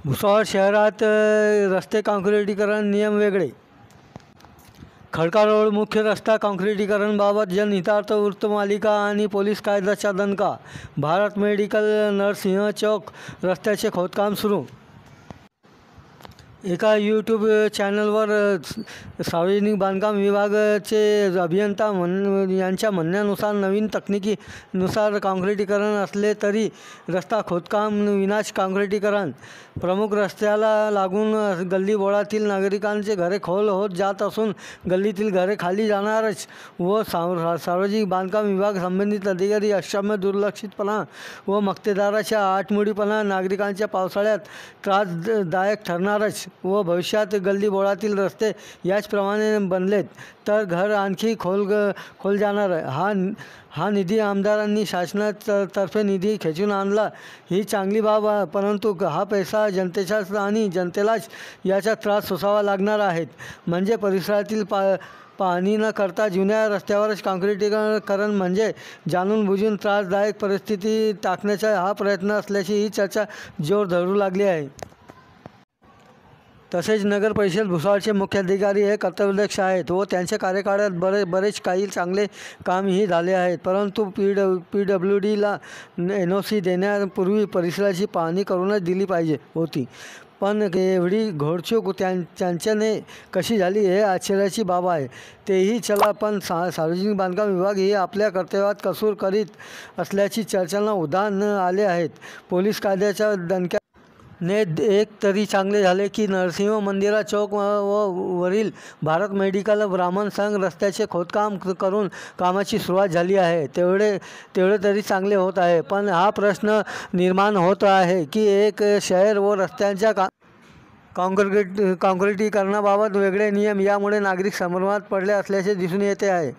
भुसावळ शहरात रस्ते काँक्रिटीकरण नियम वेगळे. खडका रोड मुख्य रस्ता काँक्रिटीकरणबाबत जनहितार्थ वृत्तमालिका आणि पोलीस कायद्याचा दणका. भारत मेडिकल नरसिंह चौक रस्त्याचे खोदकाम सुरू. एका यूट्यूब चॅनलवर सार्वजनिक बांधकाम विभागाचे अभियंता यांच्या म्हणण्यानुसार नवीन तकनिकीनुसार काँक्रिटीकरण असले तरी रस्ता खोदकाम विनाश काँक्रिटीकरण. प्रमुख रस्त्याला लागून गल्लीबोळातील नागरिकांचे घरे खोल होत जात असून गल्लीतील घरे खाली जाणारच व सार्वजनिक बांधकाम विभाग संबंधित अधिकारी अक्षम्य दुर्लक्षितपणा व मक्तेदाराच्या आठमोडीपणा नागरिकांच्या पावसाळ्यात त्रासदायक ठरणारच व भविष्यात गल्लीबोळातील रस्ते याचप्रमाणे बनलेत तर घर आणखी खोल जाणार. हा निधी आमदारांनी शासनातर्फे निधी खेचून आणला ही चांगली बाब, परंतु हा पैसा जनतेचाच आणि जनतेलाच याचा त्रास सोसावा लागणार आहेत. म्हणजे परिसरातील पाहणी न करता जुन्या रस्त्यावरच काँक्रिटीकरण म्हणजे जाणून बुजून त्रासदायक परिस्थिती टाकण्याचा हा प्रयत्न असल्याची ही चर्चा जोर धरू लागली आहे. तसेच नगर परिषद भुसावळचे मुख्याधिकारी हे कर्तव्यदक्ष आहेत व त्यांच्या कार्यकाळात बरेच काही चांगले कामही झाले आहेत, परंतु PWDला NOC देण्यापूर्वी परिसराची पाहणी करूनच दिली पाहिजे होती. पण एवढी घोडचूक त्यांच्याने कशी झाली हे आश्चर्याची बाब आहे. तेही चला, पण सार्वजनिक बांधकाम विभाग ही आपल्या कर्तव्यात कसूर करीत असल्याची चर्चांना उधाण आले आहेत. पोलीस कायद्याच्या दणक्याने एक तरी चांगले झाले की नरसिंह मंदिरा चौक वरील भारत मेडिकल ब्राह्मण संघ रस्त्याचे खोदकाम करून कामाची सुरुवात झाली आहे. तेवढे तरी चांगले होत आहे. पण हा प्रश्न निर्माण होत आहे की एक शहर व रस्त्यांच्या काँक्रिटीकरणाबाबत वेगळे नियम यामुळे नागरिक संभ्रमात पडले असल्याचे दिसून येते आहे.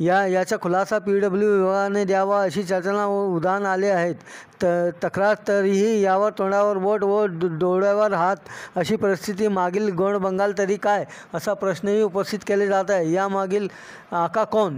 याचा खुलासा PW विभागाने द्यावा अशी चर्चांना उधाण आले आहेत. तक्रार तरीही यावर तोंडावर बोट व डोळ्यावर हात अशी परिस्थिती मागील गोंड बंगाल तरी काय असा प्रश्नही उपस्थित केले जात आहे. यामागील आका कोण?